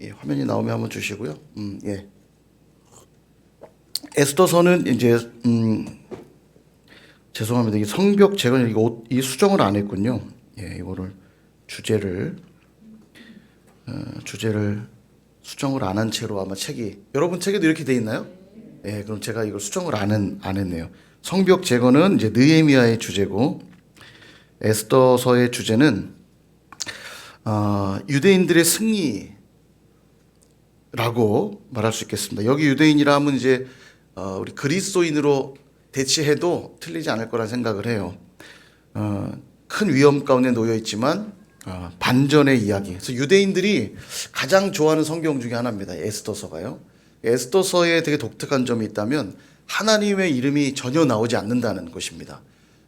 예, 화면이 나오면 한번 주시고요. 예. 에스더서는 이제 죄송합니다. 이 성벽 제가 이 수정을 안 했군요. 예, 이거를 주제를 수정을 안 한 채로 아마 책이 여러분 책에도 이렇게 돼 있나요? 예, 그럼 제가 이걸 수정을 안 했네요. 성벽 제거는 이제 느헤미야의 주제고 에스더서의 주제는 유대인들의 승리라고 말할 수 있겠습니다. 여기 유대인이라 하면 이제 우리 그리스도인으로 대치해도 틀리지 않을 거란 생각을 해요. 큰 위험 가운데 놓여 있지만 반전의 이야기. 그래서 유대인들이 가장 좋아하는 성경 중에 하나입니다. 에스더서가요. 에스더서에 되게 독특한 점이 있다면 하나님의 이름이 전혀 나오지 않는다는 것입니다.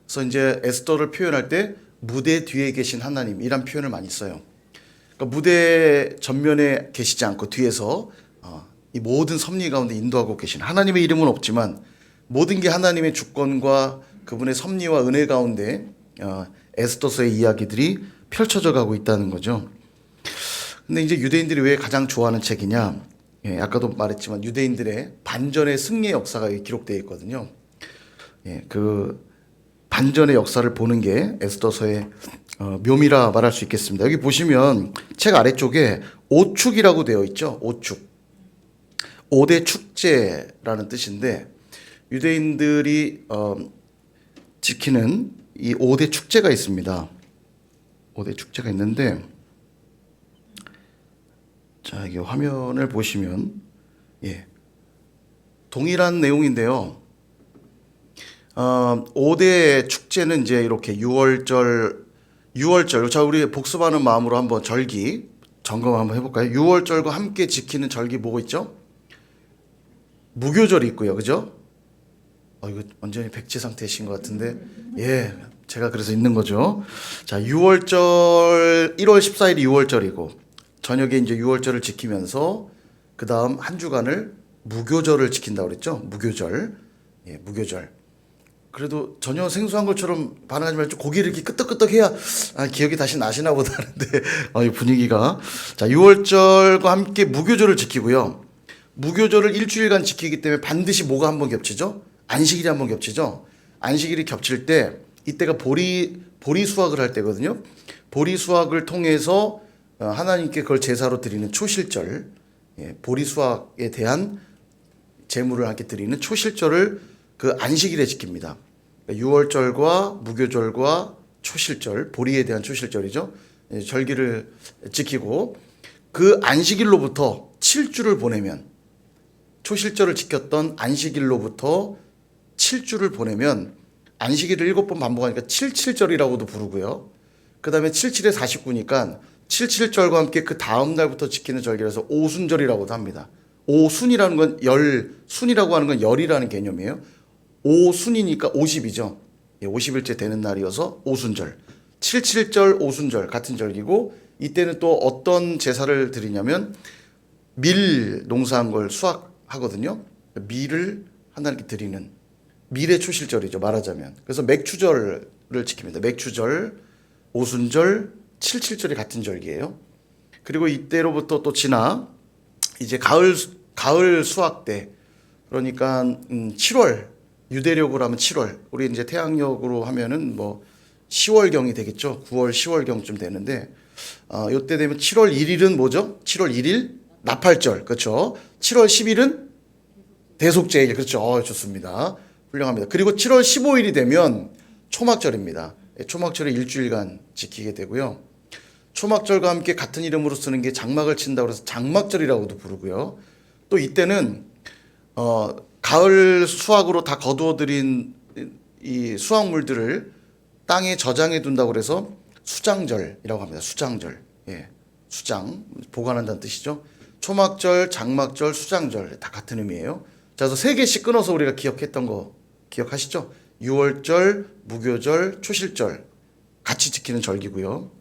그래서 이제 에스더를 표현할 때 무대 뒤에 계신 하나님이란 표현을 많이 써요. 그러니까 무대 전면에 계시지 않고 뒤에서 이 모든 섭리 가운데 인도하고 계신 하나님의 이름은 없지만 모든 게 하나님의 주권과 그분의 섭리와 은혜 가운데 에스더서의 이야기들이 펼쳐져 가고 있다는 거죠. 근데 이제 유대인들이 왜 가장 좋아하는 책이냐? 예, 아까도 말했지만 유대인들의 반전의 승리의 역사가 기록되어 있거든요. 예, 그 반전의 역사를 보는 게 에스더서의 묘미라 말할 수 있겠습니다. 여기 보시면 책 아래쪽에 오축이라고 되어 있죠. 오축. 5대 축제라는 뜻인데 유대인들이 지키는 이 5대 축제가 있습니다. 5대 축제가 있는데 자, 이게 화면을 보시면 예. 동일한 내용인데요. 5대 축제는 이제 이렇게 6월절 자, 우리 복습하는 마음으로 한번 절기 점검 한번 해볼까요? 6월절과 함께 지키는 절기 뭐가 있죠? 무교절이 있고요. 그죠? 이거 완전히 백지 상태이신 것 같은데 예, 제가 그래서 있는 거죠. 자, 6월절 1월 14일이 6월절이고 저녁에 이제 6월절을 지키면서 그 다음 한 주간을 무교절을 지킨다고 그랬죠. 무교절. 예, 무교절. 그래도 전혀 생소한 것처럼 반응하지 말고 고개를 이렇게 끄덕끄덕해야 기억이 다시 나시나 보다 하는데 이 분위기가 자 6월절과 함께 무교절을 지키고요. 무교절을 일주일간 지키기 때문에 반드시 뭐가 한번 겹치죠? 안식일이 한번 겹치죠. 안식일이 겹칠 때 이때가 보리 수확을 할 때거든요. 보리 수확을 통해서 하나님께 그걸 제사로 드리는 초실절, 예, 보리 수확에 대한 제물을 함께 드리는 초실절을 그 안식일에 지킵니다. 6월절과 무교절과 초실절, 보리에 대한 초실절이죠. 예, 절기를 지키고 그 안식일로부터 7주를 보내면 초실절을 지켰던 안식일로부터 7주를 보내면 안식일을 7번 반복하니까 77절이라고도 부르고요. 그 다음에 77에 49니까 77절과 함께 그 다음 날부터 지키는 절기라서 오순절이라고도 합니다. 오순이라는 건 순이라고 하는 건 열이라는 개념이에요. 오순이니까 50이죠. 예, 50일째 되는 날이어서 오순절. 77절, 오순절 같은 절기고 이때는 또 어떤 제사를 드리냐면 밀 농사한 걸 수확하거든요. 밀을 하나님께 드리는 밀의 초실절이죠. 말하자면. 그래서 맥추절을 지킵니다. 맥추절, 오순절, 77절이 같은 절기예요. 그리고 이때로부터 또 지나 이제 가을 수확 때 그러니까 7월 유대력으로 하면 7월 우리 이제 태양력으로 하면은 뭐 10월경이 되겠죠. 9월 10월경쯤 되는데 이때 되면 7월 1일은 뭐죠? 7월 1일 나팔절 그렇죠. 7월 10일은 대속제일 그렇죠. 좋습니다. 훌륭합니다. 그리고 7월 15일이 되면 초막절입니다. 초막절을 일주일간 지키게 되고요. 초막절과 함께 같은 이름으로 쓰는 게 장막을 친다고 해서 장막절이라고도 부르고요. 또 이때는 가을 수확으로 다 거두어들인 이 수확물들을 땅에 저장해 둔다고 해서 수장절이라고 합니다. 수장절. 예, 수장 보관한다는 뜻이죠. 초막절, 장막절, 수장절 다 같은 의미예요. 자, 그래서 3개씩 끊어서 우리가 기억했던 거 기억하시죠? 6월절, 무교절, 초실절 같이 지키는 절기고요.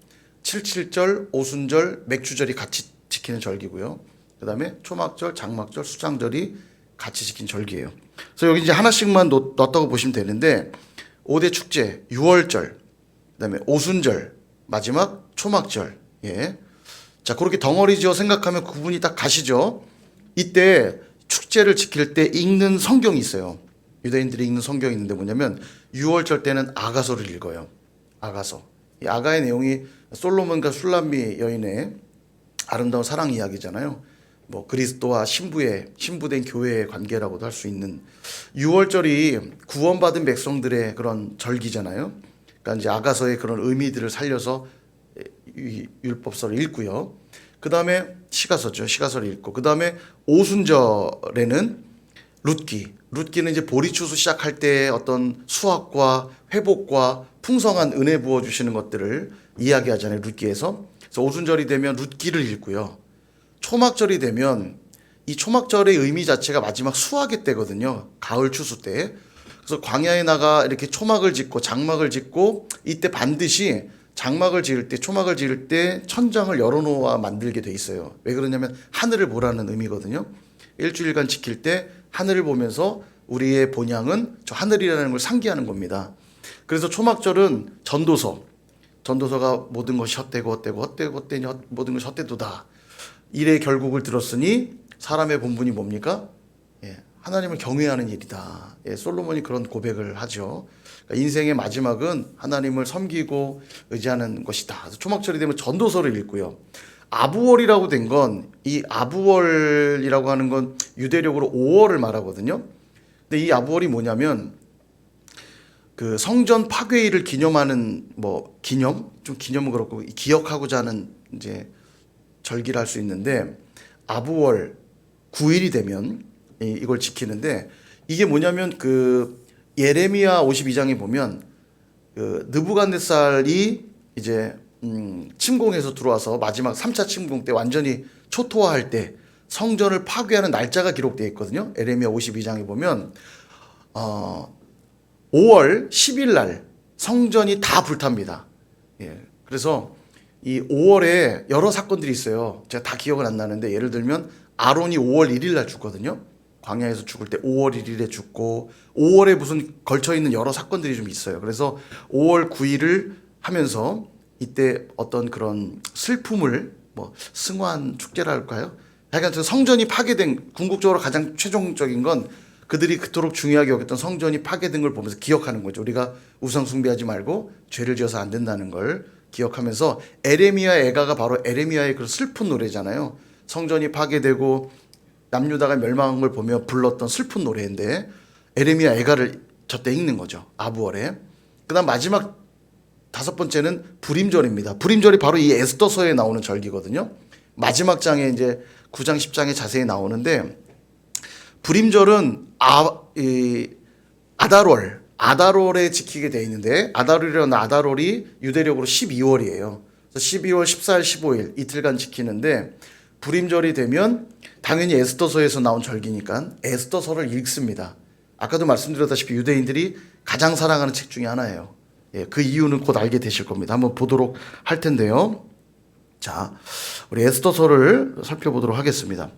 77절, 오순절, 맥추절이 같이 지키는 절기고요. 그 다음에 초막절, 장막절, 수장절이 같이 지킨 절기예요. 그래서 여기 이제 하나씩만 넣었다고 보시면 되는데 5대 축제, 6월절, 그 다음에 오순절, 마지막 초막절. 예. 자, 그렇게 덩어리지어 생각하면 그분이 딱 가시죠. 이때 축제를 지킬 때 읽는 성경이 있어요. 유대인들이 읽는 성경이 있는데 뭐냐면 유월절 때는 아가서를 읽어요. 아가서. 이 아가의 내용이 솔로몬과 술람미 여인의 아름다운 사랑 이야기잖아요. 뭐 그리스도와 신부된 교회의 관계라고도 할 수 있는, 유월절이 구원받은 백성들의 그런 절기잖아요. 그러니까 이제 아가서의 그런 의미들을 살려서 이 율법서를 읽고요. 그 다음에 시가서죠. 시가서를 읽고, 그 다음에 오순절에는 룻기는 이제 보리추수 시작할 때 어떤 수확과 회복과 풍성한 은혜 부어 주시는 것들을 이야기하잖아요. 룻기에서. 그래서 오순절이 되면 룻기를 읽고요. 초막절이 되면 이 초막절의 의미 자체가 마지막 수확의 때거든요. 가을 추수 때. 그래서 광야에 나가 이렇게 초막을 짓고 장막을 짓고, 이때 반드시 장막을 지을 때, 초막을 지을 때 천장을 열어놓아 만들게 돼 있어요. 왜 그러냐면 하늘을 보라는 의미거든요. 일주일간 지킬 때 하늘을 보면서 우리의 본향은 저 하늘이라는 걸 상기하는 겁니다. 그래서 초막절은 전도서가 모든 것이 헛되니 모든 것이 헛되도다. 일의 결국을 들었으니 사람의 본분이 뭡니까? 하나님을 경외하는 일이다. 솔로몬이 그런 고백을 하죠. 그러니까 인생의 마지막은 하나님을 섬기고 의지하는 것이다. 그래서 초막절이 되면 전도서를 읽고요. 아부월이라고 된 건, 이 아부월이라고 하는 건 유대력으로 5월을 말하거든요. 근데 이 아부월이 뭐냐면 그 성전 파괴일을 기념하는, 기념은 그렇고 기억하고자 하는 이제 절기를 할 수 있는데, 아부월 9일이 되면 이걸 지키는데, 이게 뭐냐면 그 예레미야 52장에 보면 그 느부갓네살이 이제 침공해서 들어와서 마지막 3차 침공 때 완전히 초토화할 때 성전을 파괴하는 날짜가 기록되어 있거든요. 예레미야 52장에 보면 5월 10일 날 성전이 다 불탑니다. 그래서 이 5월에 여러 사건들이 있어요. 제가 다 기억은 안 나는데, 예를 들면 아론이 5월 1일 날 죽거든요. 광야에서 죽을 때 5월 1일에 죽고, 5월에 무슨 걸쳐 있는 여러 사건들이 좀 있어요. 그래서 5월 9일을 하면서 이때 어떤 그런 슬픔을, 승환 축제랄까요? 하여간 성전이 파괴된, 궁극적으로 가장 최종적인 건 그들이 그토록 중요하게 여겼던 성전이 파괴된 걸 보면서 기억하는 거죠. 우리가 우상 숭배하지 말고 죄를 지어서 안 된다는 걸 기억하면서, 에레미야 애가가 바로 에레미야의 그 슬픈 노래잖아요. 성전이 파괴되고 남유다가 멸망한 걸 보며 불렀던 슬픈 노래인데, 에레미야 애가를 저때 읽는 거죠. 아부월에. 그다음 마지막 5번째는 불임절입니다. 불임절이 바로 이 에스더서에 나오는 절기거든요. 마지막 장에 이제 9장 10장에 자세히 나오는데, 불임절은 아달월에 지키게 돼 있는데, 아달월이 유대력으로 12월이에요. 그래서 12월 14일 15일 이틀간 지키는데, 불임절이 되면 당연히 에스더서에서 나온 절기니까 에스더서를 읽습니다. 아까도 말씀드렸다시피 유대인들이 가장 사랑하는 책 중에 하나예요. 그 이유는 곧 알게 되실 겁니다. 한번 보도록 할 텐데요. 자, 우리 에스더서를 살펴보도록 하겠습니다.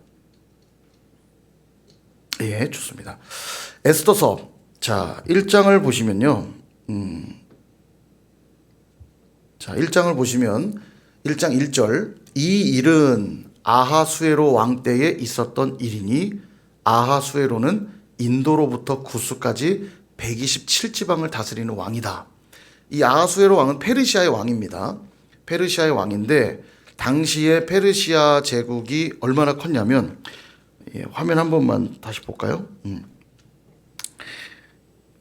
좋습니다. 에스더서, 자, 1장을 보시면요. 자, 1장을 보시면 1장 1절, 이 일은 아하수에로 왕 때에 있었던 일이니, 아하수에로는 인도로부터 구스까지 127지방을 다스리는 왕이다. 이 아하수에로 왕은 페르시아의 왕입니다. 페르시아의 왕인데, 당시에 페르시아 제국이 얼마나 컸냐면, 화면 한 번만 다시 볼까요?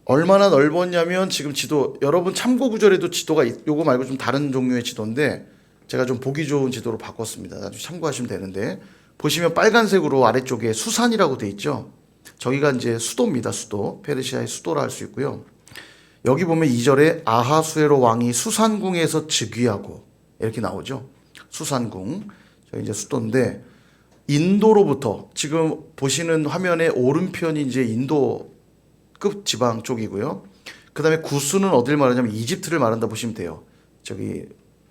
얼마나 넓었냐면, 지금 지도, 여러분 참고 구절에도 지도가 요거 말고 좀 다른 종류의 지도인데 제가 좀 보기 좋은 지도로 바꿨습니다. 나중에 참고하시면 되는데, 보시면 빨간색으로 아래쪽에 수산이라고 돼 있죠. 저기가 이제 수도입니다. 수도. 페르시아의 수도라 할 수 있고요. 여기 보면 2절에 아하수에로 왕이 수산궁에서 즉위하고 이렇게 나오죠. 수산궁. 저기 이제 수도인데, 인도로부터, 지금 보시는 화면의 오른편이 이제 인도급 지방 쪽이고요. 그 다음에 구스는 어딜 말하냐면 이집트를 말한다 보시면 돼요. 저기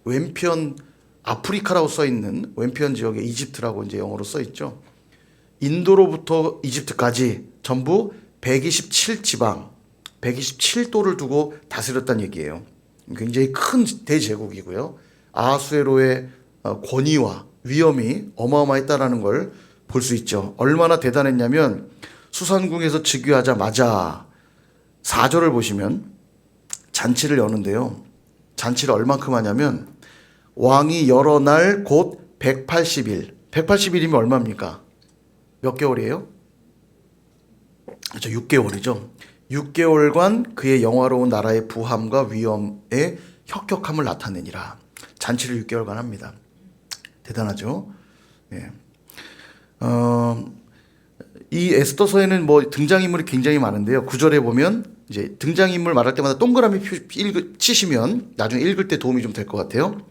왼편 아프리카라고 써 있는 왼편 지역에 이집트라고 이제 영어로 써 있죠. 인도로부터 이집트까지 전부 127지방, 127도를 두고 다스렸다는 얘기예요. 굉장히 큰 대제국이고요. 아하수에로의 권위와 위험이 어마어마했다라는 걸 볼 수 있죠. 얼마나 대단했냐면 수산궁에서 즉위하자마자 4절을 보시면 잔치를 여는데요. 잔치를 얼만큼 하냐면 왕이 여러 날 곧 180일. 180일이면 얼마입니까? 몇 개월이에요? 그렇죠. 6개월이죠. 6개월간 그의 영화로운 나라의 부함과 위엄의 혁혁함을 나타내니라. 잔치를 6개월간 합니다. 대단하죠. 예. 이 에스더서에는 뭐 등장인물이 굉장히 많은데요. 9절에 보면 이제 등장인물 말할 때마다 동그라미 치시면 나중에 읽을 때 도움이 좀 될 것 같아요.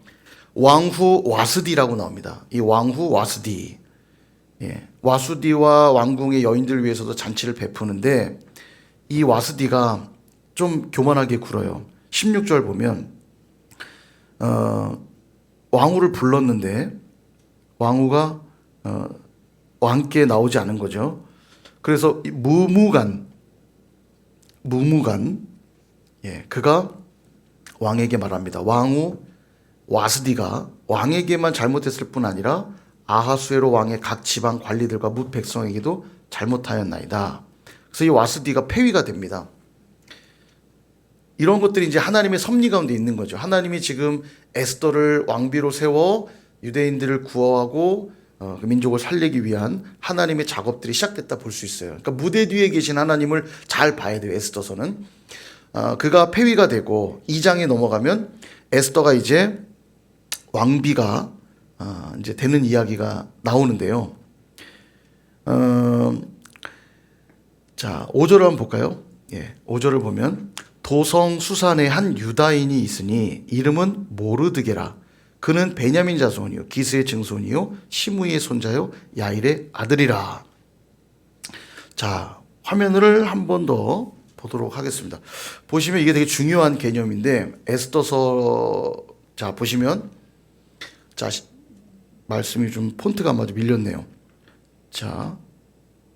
왕후 와스디라고 나옵니다. 이 왕후 와스디. 예. 와수디와 왕궁의 여인들을 위해서도 잔치를 베푸는데 이 와스디가 좀 교만하게 굴어요. 16절 보면 왕후를 불렀는데 왕후가 왕께 나오지 않은 거죠. 그래서 무무간 예, 그가 왕에게 말합니다. 왕후 와스디가 왕에게만 잘못했을 뿐 아니라 아하수에로 왕의 각 지방 관리들과 뭇 백성에게도 잘못하였나이다. 그래서 이 와스디가 폐위가 됩니다. 이런 것들이 이제 하나님의 섭리 가운데 있는 거죠. 하나님이 지금 에스더를 왕비로 세워 유대인들을 구원하고 그 민족을 살리기 위한 하나님의 작업들이 시작됐다 볼 수 있어요. 그러니까 무대 뒤에 계신 하나님을 잘 봐야 돼요. 에스더서는 그가 폐위가 되고 2장에 넘어가면 에스더가 이제 왕비가 이제 되는 이야기가 나오는데요. 자, 5절을 한번 볼까요? 예, 5절을 보면 도성 수산에 한 유다인이 있으니 이름은 모르드게라. 그는 베냐민 자손이요 기스의 증손이요 시므이의 손자요 야일의 아들이라. 자, 화면을 한 번 더 보도록 하겠습니다. 보시면 이게 되게 중요한 개념인데 에스더서 자 보시면 자 말씀이 좀 폰트가 아마도 밀렸네요. 자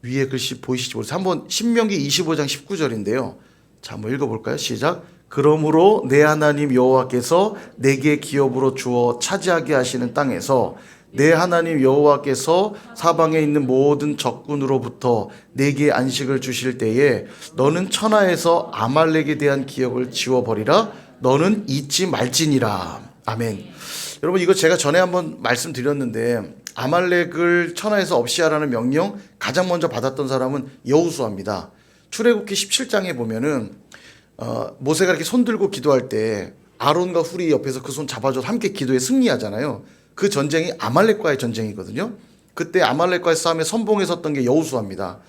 위에 글씨 보이시지 모르겠어요. 한번 신명기 25장 19절인데요. 자 한번 읽어볼까요? 시작. 그러므로 내 하나님 여호와께서 내게 기업으로 주어 차지하게 하시는 땅에서 내 하나님 여호와께서 사방에 있는 모든 적군으로부터 내게 안식을 주실 때에 너는 천하에서 아말렉에 대한 기억을 지워버리라. 너는 잊지 말지니라. 아멘. 여러분 이거 제가 전에 한번 말씀드렸는데 아말렉을 천하에서 없이하라는 명령 가장 먼저 받았던 사람은 여호수아입니다. 출애굽기 17장에 보면은 모세가 이렇게 손 들고 기도할 때 아론과 훌이 옆에서 그 손 잡아줘서 함께 기도에 승리하잖아요. 그 전쟁이 아말렉과의 전쟁이거든요. 그때 아말렉과의 싸움에 선봉에 섰던 게 여호수아입니다.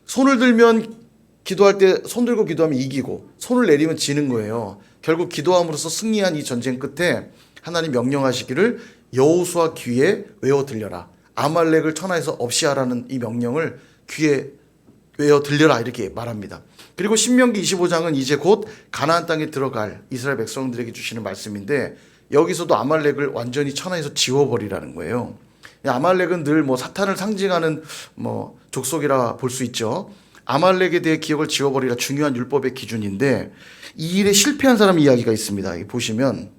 손을 들면 기도할 때 손 들고 기도하면 이기고 손을 내리면 지는 거예요. 결국 기도함으로써 승리한 이 전쟁 끝에 하나님 명령하시기를 여호수아 귀에 외워 들려라. 아말렉을 천하에서 없이 하라는 이 명령을 귀에 외워 들려라 이렇게 말합니다. 그리고 신명기 25장은 이제 곧 가나안 땅에 들어갈 이스라엘 백성들에게 주시는 말씀인데 여기서도 아말렉을 완전히 천하에서 지워버리라는 거예요. 아말렉은 늘 뭐 사탄을 상징하는 뭐 족속이라 볼 수 있죠. 아말렉에 대해 기억을 지워버리라 중요한 율법의 기준인데 이 일에 실패한 사람 이야기가 있습니다. 여기 보시면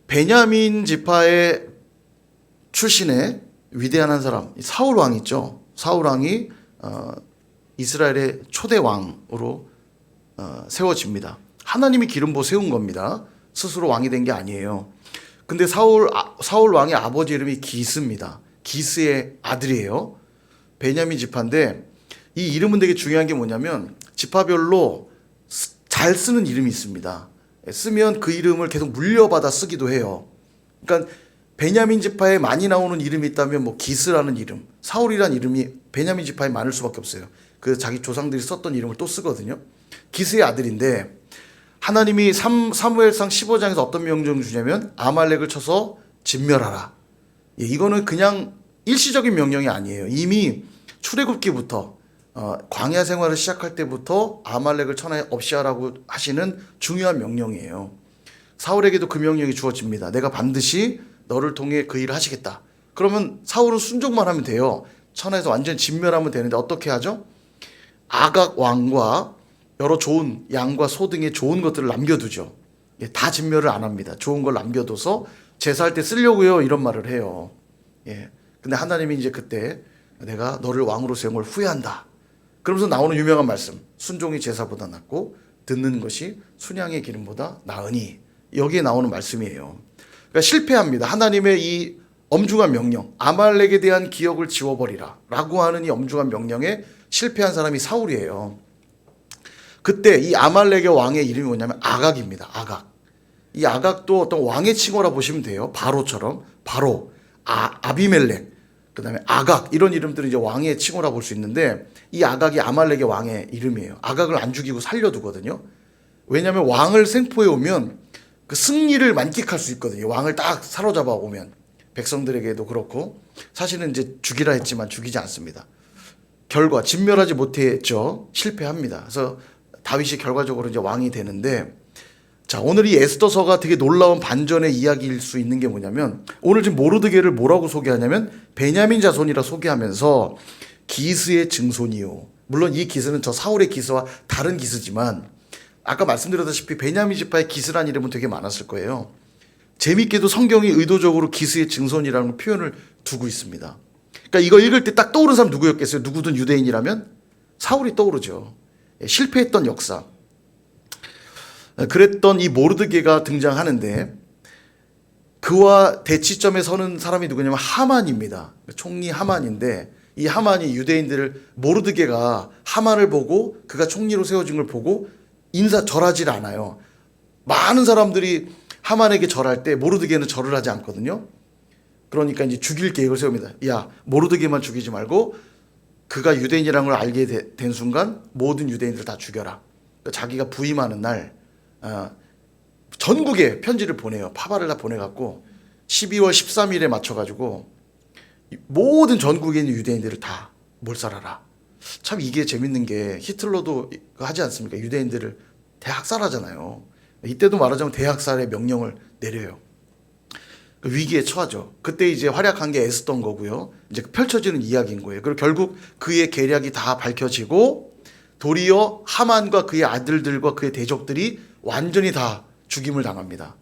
베냐민 지파의 출신의 위대한 한 사람 사울 왕 있죠. 사울 왕이 이스라엘의 초대 왕으로 세워집니다. 하나님이 기름 부어 세운 겁니다. 스스로 왕이 된 게 아니에요. 근데 사울 왕의 아버지 이름이 기스입니다. 기스의 아들이에요. 베냐민 지파인데 이 이름은 되게 중요한 게 뭐냐면 지파별로 잘 쓰는 이름이 있습니다. 쓰면 그 이름을 계속 물려받아 쓰기도 해요. 그러니까 베냐민 지파에 많이 나오는 이름이 있다면 뭐 기스라는 이름, 사울이라는 이름이 베냐민 지파에 많을 수밖에 없어요. 그 자기 조상들이 썼던 이름을 또 쓰거든요. 기스의 아들인데 하나님이 사무엘상 15장에서 어떤 명령을 주냐면 아말렉을 쳐서 진멸하라. 예, 이거는 그냥 일시적인 명령이 아니에요. 이미 출애굽기부터 광야 생활을 시작할 때부터 아말렉을 천하에 없이 하라고 하시는 중요한 명령이에요. 사울에게도 그 명령이 주어집니다. 내가 반드시 너를 통해 그 일을 하시겠다. 그러면 사울은 순종만 하면 돼요. 천하에서 완전 진멸하면 되는데 어떻게 하죠? 아각 왕과 여러 좋은 양과 소 등의 좋은 것들을 남겨두죠. 다 진멸을 안 합니다. 좋은 걸 남겨둬서 제사할 때 쓰려고요. 이런 말을 해요. 예. 근데 하나님이 이제 그때 내가 너를 왕으로 세운 걸 후회한다. 그러면서 나오는 유명한 말씀. 순종이 제사보다 낫고 듣는 것이 순양의 기름보다 나으니. 여기에 나오는 말씀이에요. 그러니까 실패합니다. 하나님의 이 엄중한 명령, 아말렉에 대한 기억을 지워버리라 라고 하는 이 엄중한 명령에 실패한 사람이 사울이에요. 그때 이 아말렉의 왕의 이름이 뭐냐면 아각입니다. 아각. 이 아각도 어떤 왕의 칭호라 보시면 돼요. 바로처럼. 바로, 아비멜렉, 그 다음에 아각, 이런 이름들은 이제 왕의 칭호라 볼 수 있는데, 이 아각이 아말렉의 왕의 이름이에요. 아각을 안 죽이고 살려두거든요. 왜냐하면 왕을 생포해 오면 그 승리를 만끽할 수 있거든요. 왕을 딱 사로잡아 오면. 백성들에게도 그렇고, 사실은 이제 죽이라 했지만 죽이지 않습니다. 결과, 진멸하지 못했죠. 실패합니다. 그래서 다윗이 결과적으로 이제 왕이 되는데, 자, 오늘 이 에스더서가 되게 놀라운 반전의 이야기일 수 있는 게 뭐냐면, 오늘 지금 모르드게를 뭐라고 소개하냐면 베냐민 자손이라 소개하면서 기스의 증손이요. 물론 이 기스는 저 사울의 기스와 다른 기스지만, 아까 말씀드렸다시피 베냐민 지파의 기스란 이름은 되게 많았을 거예요. 재밌게도 성경이 의도적으로 기스의 증손이라는 표현을 두고 있습니다. 그러니까 이거 읽을 때 딱 떠오르는 사람 누구였겠어요? 누구든 유대인이라면 사울이 떠오르죠. 실패했던 역사. 그랬던 이 모르드게가 등장하는데, 그와 대치점에 서는 사람이 누구냐면 하만입니다. 총리 하만인데, 이 하만이 유대인들을, 모르드게가 하만을 보고 그가 총리로 세워진 걸 보고 절하지 않아요. 많은 사람들이 하만에게 절할 때 모르드게는 절을 하지 않거든요. 그러니까 이제 죽일 계획을 세웁니다. 야, 모르드게만 죽이지 말고 그가 유대인이라는 걸 알게 된 순간 모든 유대인들 다 죽여라. 그러니까 자기가 부임하는 날 전국에 편지를 보내요. 파발을 다 보내갖고 12월 13일에 맞춰가지고 모든 전국에 있는 유대인들을 다 몰살하라. 참 이게 재밌는 게 히틀러도 하지 않습니까? 유대인들을 대학살하잖아요. 이때도 말하자면 대학살의 명령을 내려요. 위기에 처하죠. 그때 이제 활약한 게 에스더인 거고요. 이제 펼쳐지는 이야기인 거예요. 그리고 결국 그의 계략이 다 밝혀지고 도리어 하만과 그의 아들들과 그의 대적들이 완전히 다 죽임을 당합니다.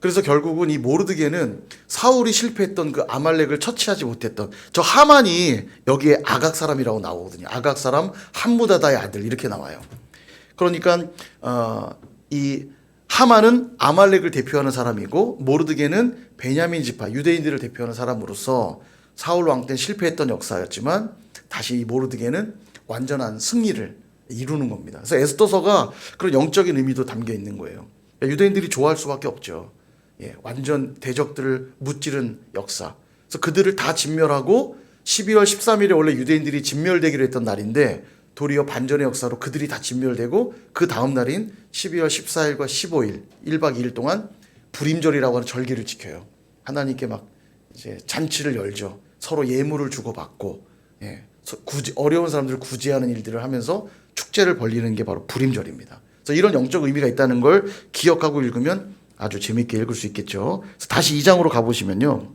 그래서 결국은 이 모르드게는 사울이 실패했던 그 아말렉을 처치하지 못했던 저 하만이 여기에 아각 사람이라고 나오거든요. 아각 사람 함무다다의 아들 이렇게 나와요. 그러니까 이 하만은 아말렉을 대표하는 사람이고 모르드게는 베냐민 지파 유대인들을 대표하는 사람으로서 사울 왕 때는 실패했던 역사였지만 다시 이 모르드게는 완전한 승리를 이루는 겁니다. 그래서 에스더서가 그런 영적인 의미도 담겨 있는 거예요. 유대인들이 좋아할 수밖에 없죠. 완전 대적들을 무찌른 역사. 그래서 그들을 다 진멸하고 12월 13일에 원래 유대인들이 진멸되기로 했던 날인데 도리어 반전의 역사로 그들이 다 진멸되고 그 다음 날인 12월 14일과 15일 1박 2일 동안 불임절이라고 하는 절기를 지켜요. 하나님께 막 이제 잔치를 열죠. 서로 예물을 주고받고 어려운 사람들을 구제하는 일들을 하면서 축제를 벌리는 게 바로 불임절입니다. 그래서 이런 영적 의미가 있다는 걸 기억하고 읽으면 아주 재밌게 읽을 수 있겠죠. 그래서 다시 2장으로 가보시면요.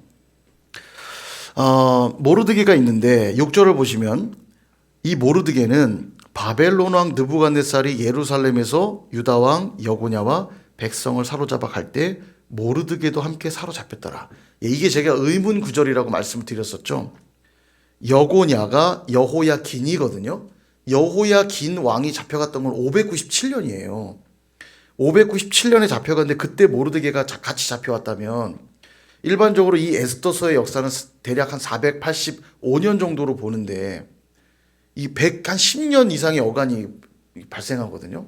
모르드게가 있는데 6절을 보시면 이 모르드게는 바벨론 왕 느부갓네살이 예루살렘에서 유다 왕 여고냐와 백성을 사로잡아 갈 때 모르드게도 함께 사로잡혔더라. 이게 제가 의문 구절이라고 말씀을 드렸었죠. 여고냐가 여호야긴이거든요. 여호야긴 왕이 잡혀갔던 건 597년이에요. 597년에 잡혀갔는데 그때 모르드게가 같이 잡혀왔다면 일반적으로 이 에스더서의 역사는 대략 한 485년 정도로 보는데 이 110년 이상의 어간이 발생하거든요.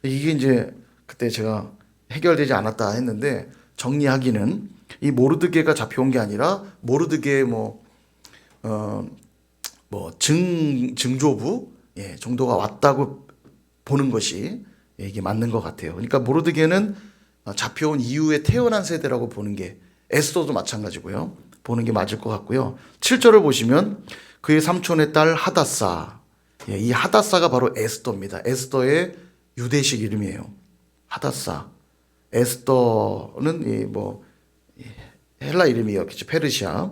이게 이제 그때 제가 해결되지 않았다 했는데 정리하기는 이 모르드게가 잡혀온 게 아니라 모르드게의 증조부 정도가 왔다고 보는 것이 이게 맞는 것 같아요. 그러니까 모르드게는 잡혀온 이후에 태어난 세대라고 보는 게 에스더도 마찬가지고요. 보는 게 맞을 것 같고요. 7절을 보시면 그의 삼촌의 딸 하닷사. 이 하닷사가 바로 에스더입니다. 에스더의 유대식 이름이에요. 하닷사. 에스더는 헬라 이름이었겠죠. 페르시아.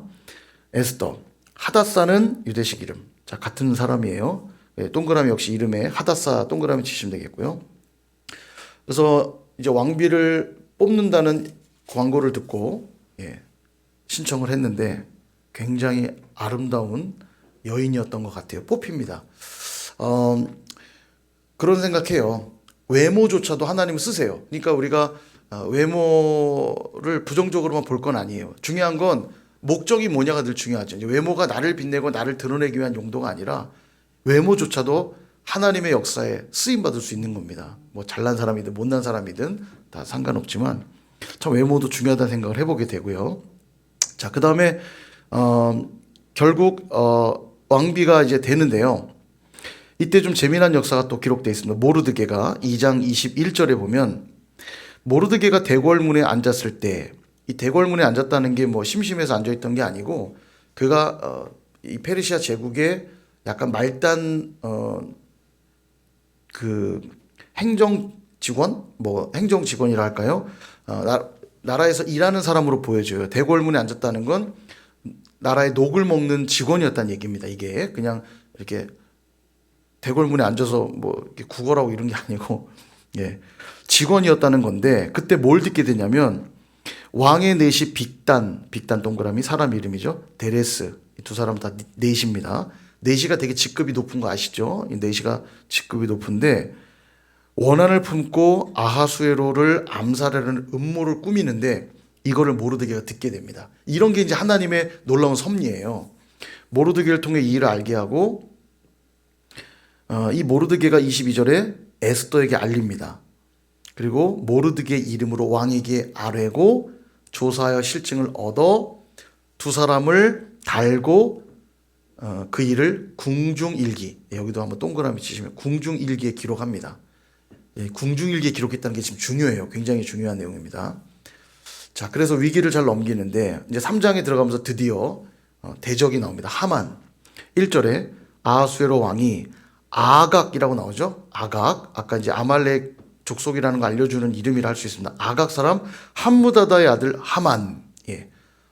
에스더. 하닷사는 유대식 이름. 자, 같은 사람이에요. 동그라미 역시 이름에 하닷사 동그라미 치시면 되겠고요. 그래서 이제 왕비를 뽑는다는 광고를 듣고 신청을 했는데 굉장히 아름다운 여인이었던 것 같아요. 뽑힙니다. 그런 생각해요. 외모조차도 하나님은 쓰세요. 그러니까 우리가 외모를 부정적으로만 볼 건 아니에요. 중요한 건 목적이 뭐냐가 늘 중요하죠. 이제 외모가 나를 빛내고 나를 드러내기 위한 용도가 아니라 외모조차도 하나님의 역사에 쓰임 받을 수 있는 겁니다. 뭐 잘난 사람이든 못난 사람이든 다 상관없지만 참 외모도 중요하다는 생각을 해보게 되고요. 자, 그 다음에 결국 왕비가 이제 되는데요. 이때 좀 재미난 역사가 또 기록되어 있습니다. 모르드게가 2장 21절에 보면 모르드게가 대궐문에 앉았을 때, 이 대궐문에 앉았다는 게 뭐 심심해서 앉아있던 게 아니고 그가 이 페르시아 제국의 약간 말단 그 행정 직원, 뭐 행정 직원이라 할까요? 나라에서 일하는 사람으로 보여져요. 대궐문에 앉았다는 건 나라의 녹을 먹는 직원이었다는 얘기입니다. 이게 그냥 이렇게 대궐문에 앉아서 뭐 이렇게 구걸하고 이런 게 아니고 직원이었다는 건데, 그때 뭘 듣게 되냐면 왕의 넷이 빅단 동그라미 사람 이름이죠. 데레스, 이 두 사람 다 넷입니다. 넷이가 되게 직급이 높은 거 아시죠? 이 넷이가 직급이 높은데 원한을 품고 아하수에로를 암살하려는 음모를 꾸미는데 이거를 모르드게가 듣게 됩니다. 이런 게 이제 하나님의 놀라운 섭리예요. 모르드게를 통해 이 일을 알게 하고 이 모르드게가 22절에 에스더에게 알립니다. 그리고 모르드게 이름으로 왕에게 아뢰고 조사하여 실증을 얻어 두 사람을 달고 그 일을 궁중일기, 여기도 한번 동그라미 치시면 궁중일기에 기록합니다. 궁중일기에 기록했다는 게 지금 중요해요. 굉장히 중요한 내용입니다. 자, 그래서 위기를 잘 넘기는데 이제 3장에 들어가면서 드디어 대적이 나옵니다. 하만. 1절에 아하수에로 왕이 아각이라고 나오죠. 아각. 아까 이제 아말렉 족속이라는 거 알려주는 이름이라 할 수 있습니다. 아각 사람 함무다다의 아들 하만.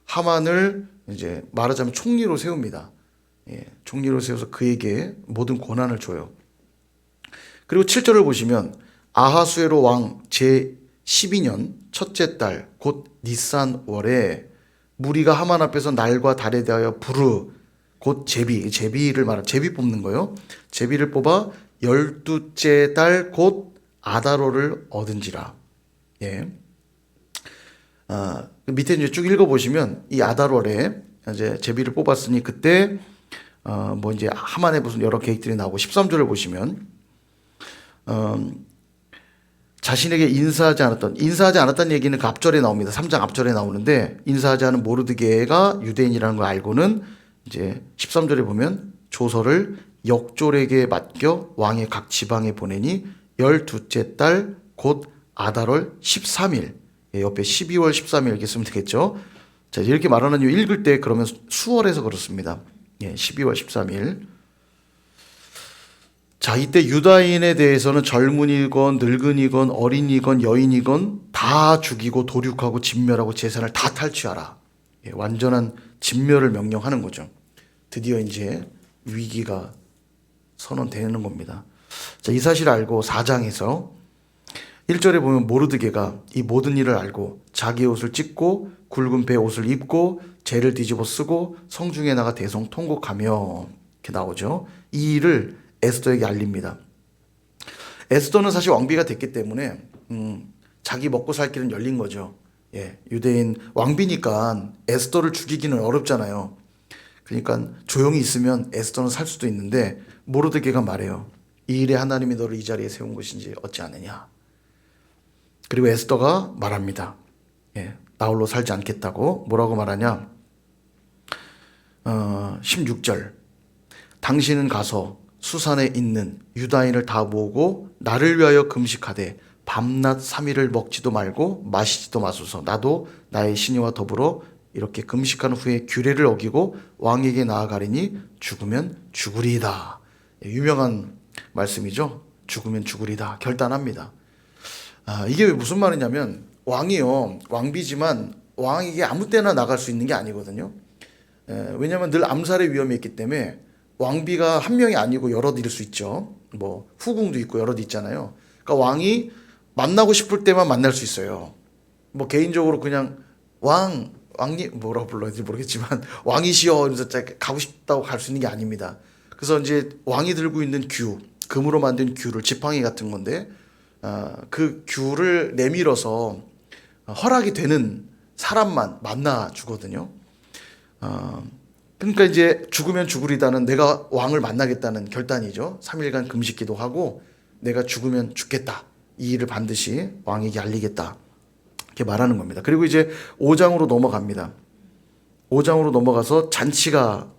하만을 이제 말하자면 총리로 세웁니다. 총리로 세워서 그에게 모든 권한을 줘요. 그리고 7절을 보시면 아하수에로 왕 제12년 첫째 달 곧 니산월에 무리가 하만 앞에서 날과 달에 대하여 부르 곧 제비를 말하는 제비 뽑는 거예요. 제비를 뽑아 12째 달 곧 아다로를 얻은지라. 밑에 이제 쭉 읽어보시면 이 아다롤에 이제 제비를 뽑았으니 그때 뭐 이제 하만의 무슨 여러 계획들이 나오고 13절을 보시면 자신에게 인사하지 않았다는 얘기는 그 앞절에 나옵니다. 3장 앞절에 나오는데 인사하지 않은 모르드게가 유대인이라는 걸 알고는 이제 13절에 보면 조서를 역졸에게 맡겨 왕의 각 지방에 보내니 12째 달 곧 아다롤 13일, 옆에 12월 13일 이렇게 쓰면 되겠죠. 자, 이렇게 말하는 이유 읽을 때 그러면 수월해서 그렇습니다. 12월 13일. 자, 이때 유다인에 대해서는 젊은이건 늙은이건 어린이건 여인이건 다 죽이고 도륙하고 진멸하고 재산을 다 탈취하라. 완전한 진멸을 명령하는 거죠. 드디어 이제 위기가 선언되는 겁니다. 자, 이 사실을 알고 4장에서 1절에 보면 모르드게가 이 모든 일을 알고 자기의 옷을 찢고 굵은 배 옷을 입고 재를 뒤집어 쓰고 성중에 나가 대성 통곡하며 이렇게 나오죠. 이 일을 에스더에게 알립니다. 에스더는 사실 왕비가 됐기 때문에 자기 먹고 살 길은 열린 거죠. 유대인 왕비니까 에스더를 죽이기는 어렵잖아요. 그러니까 조용히 있으면 에스더는 살 수도 있는데 모르드게가 말해요. 이 일에 하나님이 너를 이 자리에 세운 것인지 어찌 아느냐. 그리고 에스더가 말합니다. 나 홀로 살지 않겠다고. 뭐라고 말하냐. 16절. 당신은 가서 수산에 있는 유다인을 다 모으고 나를 위하여 금식하되 밤낮 3일을 먹지도 말고 마시지도 마소서. 나도 나의 신이와 더불어 이렇게 금식한 후에 규례를 어기고 왕에게 나아가리니 죽으면 죽으리이다. 유명한 말씀이죠. 죽으면 죽으리다. 결단합니다. 이게 왜 무슨 말이냐면 왕이요, 왕비지만 왕에게 아무 때나 나갈 수 있는 게 아니거든요. 왜냐하면 늘 암살의 위험이 있기 때문에 왕비가 한 명이 아니고 여럿일 수 있죠. 뭐 후궁도 있고 여럿 있잖아요. 그러니까 왕이 만나고 싶을 때만 만날 수 있어요. 뭐 개인적으로 그냥 왕님 뭐라고 불러야지 모르겠지만 왕이시여 이러면서 가고 싶다고 갈 수 있는 게 아닙니다. 그래서 이제 왕이 들고 있는 규, 금으로 만든 규를 지팡이 같은 건데 그 규를 내밀어서 허락이 되는 사람만 만나 주거든요. 그러니까 이제 죽으면 죽으리다는 내가 왕을 만나겠다는 결단이죠. 3일간 금식기도 하고 내가 죽으면 죽겠다. 이 일을 반드시 왕에게 알리겠다. 이렇게 말하는 겁니다. 그리고 이제 5장으로 넘어갑니다. 5장으로 넘어가서 잔치가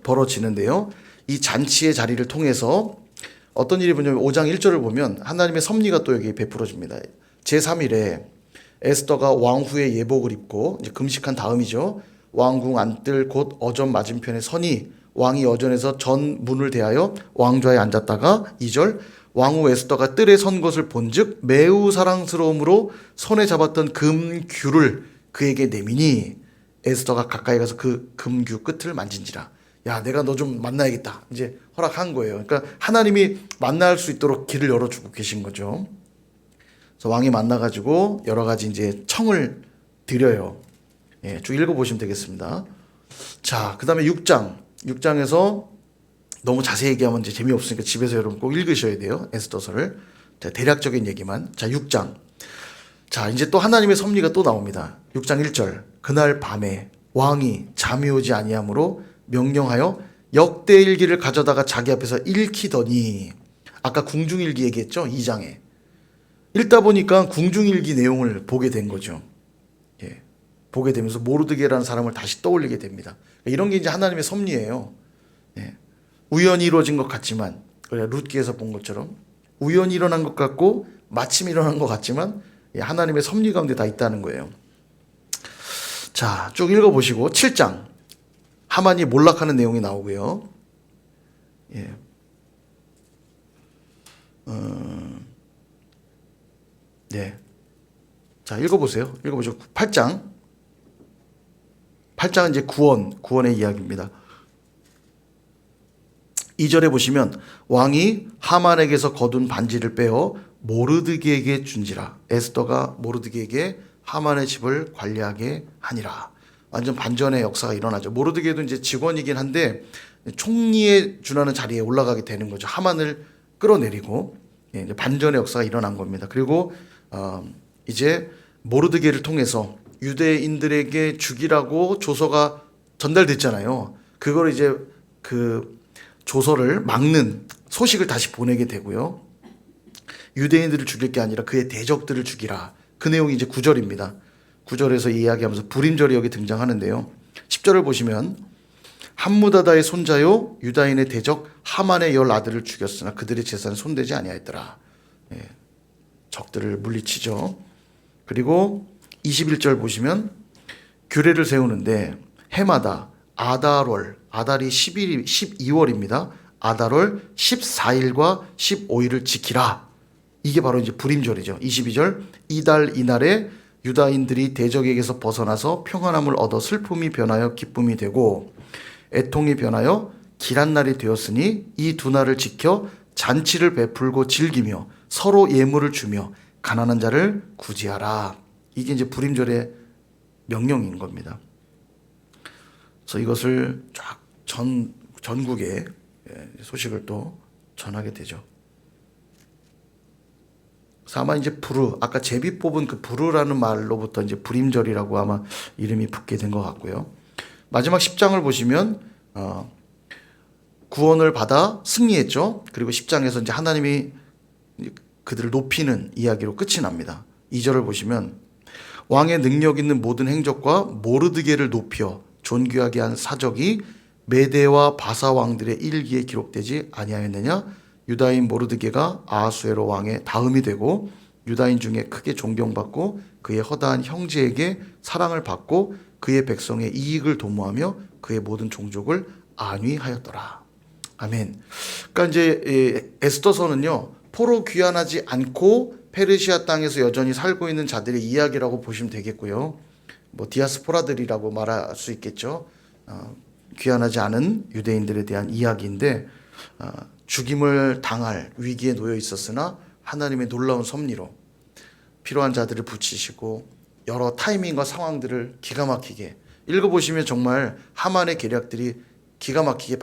벌어지는데요. 이 잔치의 자리를 통해서 어떤 일이 뭐냐면 5장 1절을 보면 하나님의 섭리가 또 여기 베풀어집니다. 제3일에 에스더가 왕후의 예복을 입고 이제 금식한 다음이죠. 왕궁 안뜰 곧 어전 맞은편에 서니 왕이 어전에서 전 문을 대하여 왕좌에 앉았다가 2절 왕후 에스더가 뜰에 선 것을 본즉 매우 사랑스러움으로 손에 잡았던 금규를 그에게 내미니 에스더가 가까이 가서 그 금규 끝을 만진지라. 야, 내가 너 좀 만나야겠다. 이제 허락한 거예요. 그러니까 하나님이 만날 수 있도록 길을 열어주고 계신 거죠. 그래서 왕이 만나가지고 여러 가지 이제 청을 드려요. 예, 쭉 읽어보시면 되겠습니다. 자, 그 다음에 6장. 6장에서 너무 자세히 얘기하면 이제 재미없으니까 집에서 여러분 꼭 읽으셔야 돼요. 에스더서를. 자, 대략적인 얘기만. 자, 6장. 자, 이제 또 하나님의 섭리가 또 나옵니다. 6장 1절. 그날 밤에 왕이 잠이 오지 아니하므로 명령하여 역대일기를 가져다가 자기 앞에서 읽히더니 아까 궁중일기 얘기했죠? 2장에. 읽다 보니까 궁중일기 내용을 보게 된 거죠. 예. 보게 되면서 모르드게라는 사람을 다시 떠올리게 됩니다. 이런 게 이제 하나님의 섭리예요. 예. 우연히 이루어진 것 같지만, 룻기에서 본 것처럼 우연히 일어난 것 같고 마침 일어난 것 같지만 하나님의 섭리 가운데 다 있다는 거예요. 자, 쭉 읽어보시고 7장 하만이 몰락하는 내용이 나오고요. 예. 네. 자, 읽어보세요. 읽어보시고 8장. 8장은 이제 구원의 이야기입니다. 2절에 보시면 왕이 하만에게서 거둔 반지를 빼어 모르드게에게 준지라. 에스더가 모르드게에게 하만의 집을 관리하게 하니라. 완전 반전의 역사가 일어나죠. 모르드게도 이제 직원이긴 한데 총리에 준하는 자리에 올라가게 되는 거죠. 하만을 끌어내리고 이제 반전의 역사가 일어난 겁니다. 그리고 이제 모르드게를 통해서 유대인들에게 죽이라고 조서가 전달됐잖아요. 그걸 이제 그 조서를 막는 소식을 다시 보내게 되고요. 유대인들을 죽일 게 아니라 그의 대적들을 죽이라. 그 내용이 이제 9절입니다. 9절에서 이야기하면서 불임절이 여기 등장하는데요. 10절을 보시면 함무다다의 손자요 유다인의 대적 하만의 10아들을 죽였으나 그들의 재산은 손대지 아니하였더라. 예, 적들을 물리치죠. 그리고 21절 보시면 규례를 세우는데 해마다 아달월, 아달이 12월입니다. 아달월 14일과 15일을 지키라. 이게 바로 이제 불임절이죠. 22절 이달 이날에 유다인들이 대적에게서 벗어나서 평안함을 얻어 슬픔이 변하여 기쁨이 되고 애통이 변하여 길한 날이 되었으니 이 두 날을 지켜 잔치를 베풀고 즐기며 서로 예물을 주며 가난한 자를 구제하라. 이게 이제 불임절의 명령인 겁니다. 그래서 이것을 쫙 전국에 소식을 또 전하게 되죠. 그래서 아마 이제 부르, 아까 제비 뽑은 그 부르라는 말로부터 이제 불임절이라고 아마 이름이 붙게 된 것 같고요. 마지막 10장을 보시면 구원을 받아 승리했죠. 그리고 10장에서 이제 하나님이 그들을 높이는 이야기로 끝이 납니다. 2절을 보시면 왕의 능력 있는 모든 행적과 모르드게를 높여 존귀하게 한 사적이 메대와 바사 왕들의 일기에 기록되지 아니하였느냐? 유다인 모르드게가 아하수에로 왕의 다음이 되고 유다인 중에 크게 존경받고 그의 허다한 형제에게 사랑을 받고 그의 백성의 이익을 도모하며 그의 모든 종족을 안위하였더라. 아멘. 그러니까 이제 에스더서는요 포로 귀환하지 않고 페르시아 땅에서 여전히 살고 있는 자들의 이야기라고 보시면 되겠고요. 뭐 디아스포라들이라고 말할 수 있겠죠. 귀환하지 않은 유대인들에 대한 이야기인데 죽임을 당할 위기에 놓여 있었으나 하나님의 놀라운 섭리로 필요한 자들을 붙이시고 여러 타이밍과 상황들을 기가 막히게 읽어보시면 정말 하만의 계략들이 기가 막히게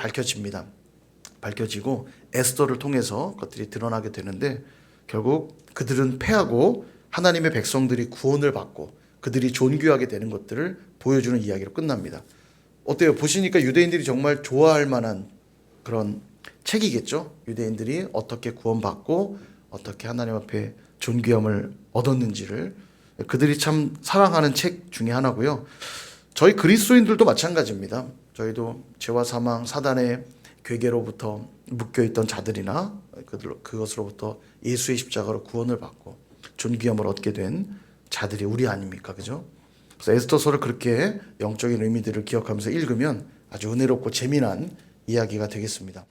밝혀지고 에스더를 통해서 그것들이 드러나게 되는데 결국 그들은 패하고 하나님의 백성들이 구원을 받고 그들이 존귀하게 되는 것들을 보여주는 이야기로 끝납니다. 어때요? 보시니까 유대인들이 정말 좋아할 만한 그런 책이겠죠? 유대인들이 어떻게 구원받고 어떻게 하나님 앞에 존귀함을 얻었는지를 그들이 참 사랑하는 책 중에 하나고요. 저희 그리스도인들도 마찬가지입니다. 저희도 죄와 사망, 사단의 괴계로부터 묶여있던 자들이나 그것으로부터 예수의 십자가로 구원을 받고 존귀함을 얻게 된 자들이 우리 아닙니까? 그죠? 그래서 에스더서를 그렇게 영적인 의미들을 기억하면서 읽으면 아주 은혜롭고 재미난 이야기가 되겠습니다.